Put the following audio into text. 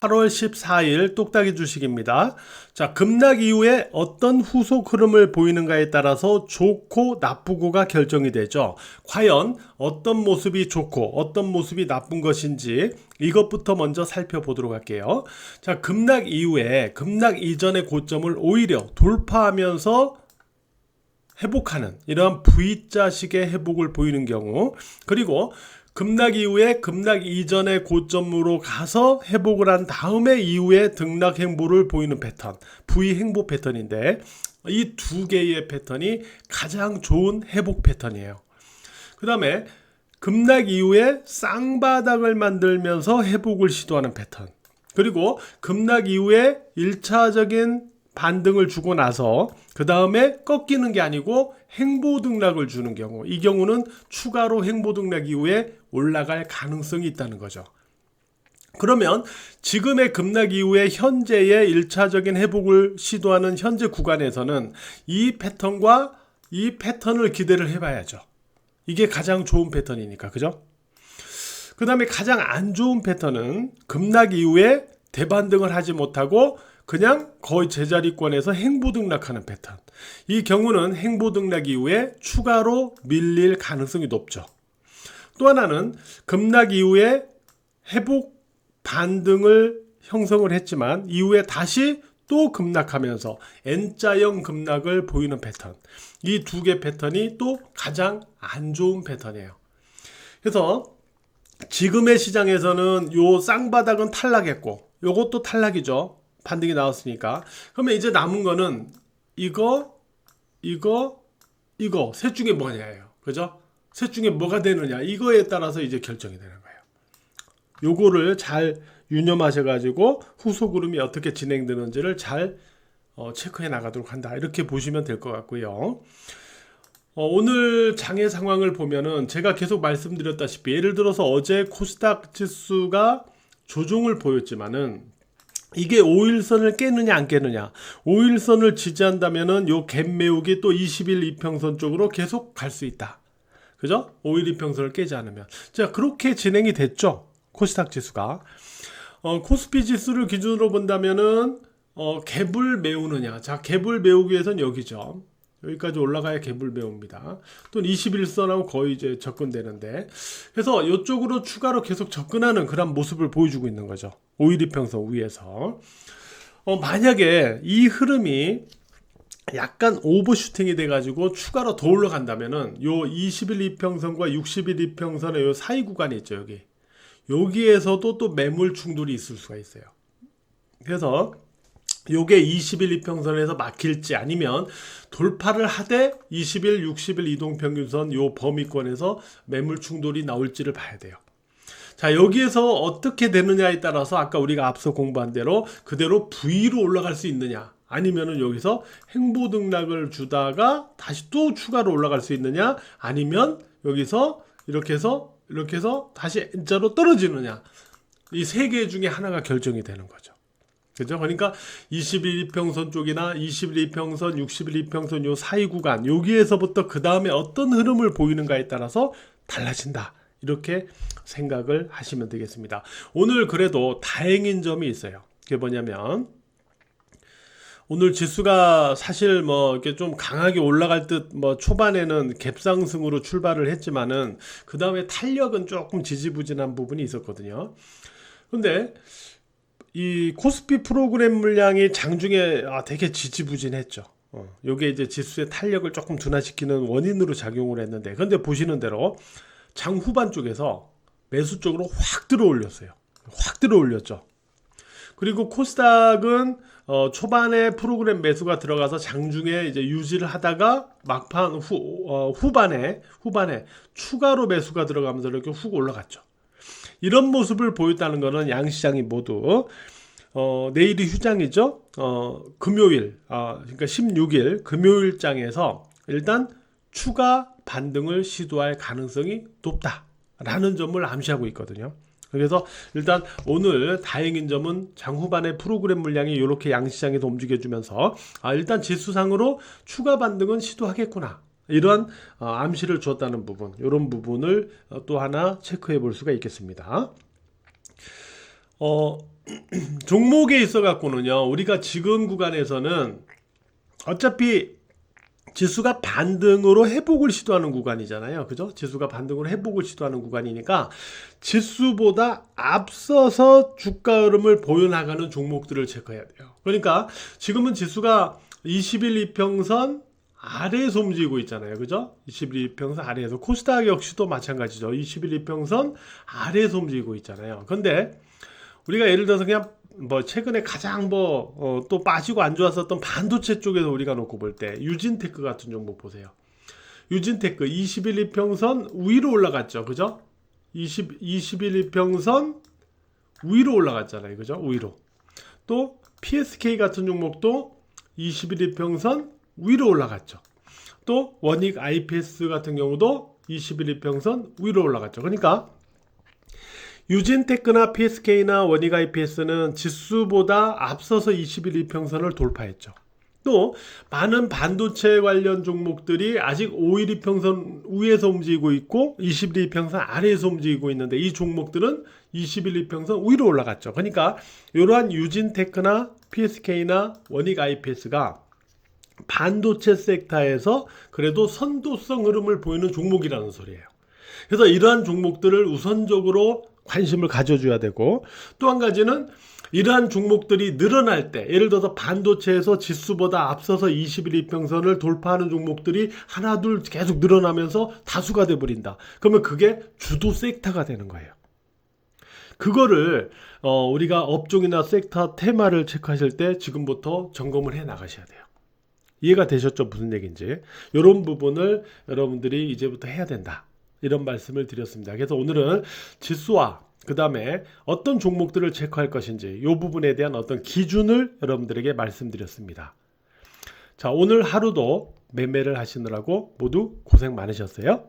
8월 14일 똑딱이 주식입니다. 자, 급락 이후에 어떤 후속 흐름을 보이는가에 따라서 좋고 나쁘고가 결정이 되죠. 과연 어떤 모습이 좋고 어떤 모습이 나쁜 것인지 이것부터 먼저 살펴보도록 할게요. 자, 급락 이후에 급락 이전의 고점을 오히려 돌파하면서 회복하는 이러한 V자식의 회복을 보이는 경우, 그리고 급락 이후에 급락 이전의 고점으로 가서 회복을 한 다음에 이후에 등락 행보를 보이는 패턴, V 행보 패턴인데, 이 두 개의 패턴이 가장 좋은 회복 패턴이에요. 그 다음에 급락 이후에 쌍바닥을 만들면서 회복을 시도하는 패턴, 그리고 급락 이후에 1차적인 반등을 주고 나서 그 다음에 꺾이는 게 아니고 행보 등락을 주는 경우, 이 경우는 추가로 행보 등락 이후에 올라갈 가능성이 있다는 거죠. 그러면 지금의 급락 이후에 현재의 1차적인 회복을 시도하는 현재 구간에서는 이 패턴과 이 패턴을 기대를 해봐야죠. 이게 가장 좋은 패턴이니까, 그죠? 그 다음에 가장 안 좋은 패턴은 급락 이후에 대반등을 하지 못하고 그냥 거의 제자리권에서 행보 등락하는 패턴. 이 경우는 행보 등락 이후에 추가로 밀릴 가능성이 높죠. 또 하나는 급락 이후에 회복 반등을 형성을 했지만 이후에 다시 또 급락하면서 N자형 급락을 보이는 패턴. 이 두 개 패턴이 또 가장 안 좋은 패턴이에요. 그래서 지금의 시장에서는 요 쌍바닥은 탈락했고 요것도 탈락이죠. 반등이 나왔으니까. 그러면 이제 남은 거는 이거 셋 중에 뭐냐예요. 그죠? 셋 중에 뭐가 되느냐, 이거에 따라서 이제 결정이 되는 거예요. 요거를 잘 유념하셔 가지고 후속 흐름이 어떻게 진행되는지를 잘 체크해 나가도록 한다, 이렇게 보시면 될 것 같고요. 오늘 장의 상황을 보면은 제가 계속 말씀드렸다시피, 예를 들어서 어제 코스닥 지수가 조정을 보였지만은 이게 5일선을 깨느냐 안 깨느냐, 5일선을 지지한다면은 요 갭 메우기 또 20일 이평선 쪽으로 계속 갈 수 있다, 그죠? 5일 이평선을 깨지 않으면. 자, 그렇게 진행이 됐죠, 코스닥 지수가. 코스피 지수를 기준으로 본다면은 갭을 메우느냐, 자, 갭을 메우기 위해서는 여기죠. 여기까지 올라가야 갭을 메웁니다. 또 21선하고 거의 이제 접근되는데, 그래서 이쪽으로 추가로 계속 접근하는 그런 모습을 보여주고 있는 거죠. 5일 이평선 위에서. 만약에 이 흐름이 약간 오버슈팅이 돼가지고 추가로 더 올라간다면은 요 20일 이평선과 60일 이평선의 요 사이 구간이 있죠, 여기에서도 또 매물 충돌이 있을 수가 있어요. 그래서 요게 20일 이평선에서 막힐지 아니면 돌파를 하되 20일, 60일 이동평균선 요 범위권에서 매물 충돌이 나올지를 봐야 돼요. 자, 여기에서 어떻게 되느냐에 따라서 아까 우리가 앞서 공부한 대로 그대로 V로 올라갈 수 있느냐, 아니면은 여기서 행보 등락을 주다가 다시 또 추가로 올라갈 수 있느냐, 아니면 여기서 이렇게 해서 다시 N자로 떨어지느냐, 이 세 개 중에 하나가 결정이 되는 거죠. 그죠? 그러니까 20일 이평선 쪽이나 20일 이평선, 60일 이평선 요 사이 구간, 여기에서부터 그 다음에 어떤 흐름을 보이는가에 따라서 달라진다, 이렇게 생각을 하시면 되겠습니다. 오늘 그래도 다행인 점이 있어요. 그게 뭐냐면, 오늘 지수가 사실 뭐 이렇게 좀 강하게 올라갈 듯, 뭐 초반에는 갭상승으로 출발을 했지만은 그 다음에 탄력은 조금 지지부진한 부분이 있었거든요. 근데 이 코스피 프로그램 물량이 장중에 되게 지지부진했죠. 요게 이제 지수의 탄력을 조금 둔화시키는 원인으로 작용을 했는데, 근데 보시는 대로 장 후반 쪽에서 매수 쪽으로 확 들어올렸어요. 확 들어올렸죠. 그리고 코스닥은 초반에 프로그램 매수가 들어가서 장중에 이제 유지를 하다가 막판 후반에 추가로 매수가 들어가면서 이렇게 훅 올라갔죠. 이런 모습을 보였다는 것은 양시장이 모두 내일이 휴장이죠. 금요일, 그러니까 16일 금요일장에서 일단 추가 반등을 시도할 가능성이 높다라는 점을 암시하고 있거든요. 그래서 일단 오늘 다행인 점은 장 후반에 프로그램 물량이 이렇게 양시장에서 움직여주면서 일단 지수상으로 추가 반등은 시도하겠구나, 이런 암시를 주었다는 부분, 이런 부분을 또 하나 체크해 볼 수가 있겠습니다. 어, 종목에 있어 갖고는요, 우리가 지금 구간에서는 어차피 지수가 반등으로 회복을 시도하는 구간이잖아요. 그죠? 지수가 반등으로 회복을 시도하는 구간이니까 지수보다 앞서서 주가 흐름을 보여나가는 종목들을 체크해야 돼요. 그러니까 지금은 지수가 20일 이평선 아래에서 움직이고 있잖아요. 그죠? 21일 이평선 아래에서. 코스닥 역시도 마찬가지죠. 21일 이평선 아래에서 움직이고 있잖아요. 근데 우리가 예를 들어서 그냥 뭐 최근에 가장 또 빠지고 안 좋았었던 반도체 쪽에서 우리가 놓고 볼 때 유진테크 같은 종목 보세요. 유진테크 20일 이평선 위로 올라갔죠. 그죠? 20일 이평선 위로 올라갔잖아요. 그죠? 위로. 또 PSK 같은 종목도 20일 이평선 위로 올라갔죠. 또 원익 IPS 같은 경우도 20일 이평선 위로 올라갔죠. 그러니까 유진테크나 PSK나 원익 IPS는 지수보다 앞서서 20일 이평선을 돌파했죠. 또 많은 반도체 관련 종목들이 아직 5일 이평선 위에서 움직이고 있고 20일 이평선 아래에서 움직이고 있는데 이 종목들은 20일 이평선 위로 올라갔죠. 그러니까 이러한 유진테크나 PSK나 원익 IPS가 반도체 섹터에서 그래도 선도성 흐름을 보이는 종목이라는 소리예요. 그래서 이러한 종목들을 우선적으로 관심을 가져줘야 되고, 또 한 가지는 이러한 종목들이 늘어날 때, 예를 들어서 반도체에서 지수보다 앞서서 21 이평선을 돌파하는 종목들이 하나 둘 계속 늘어나면서 다수가 돼버린다. 그러면 그게 주도 섹터가 되는 거예요. 그거를 우리가 업종이나 섹터 테마를 체크하실 때 지금부터 점검을 해 나가셔야 돼요. 이해가 되셨죠? 무슨 얘기인지. 이런 부분을 여러분들이 이제부터 해야 된다. 이런 말씀을 드렸습니다. 그래서 오늘은 지수와 그 다음에 어떤 종목들을 체크할 것인지 이 부분에 대한 어떤 기준을 여러분들에게 말씀드렸습니다. 자, 오늘 하루도 매매를 하시느라고 모두 고생 많으셨어요.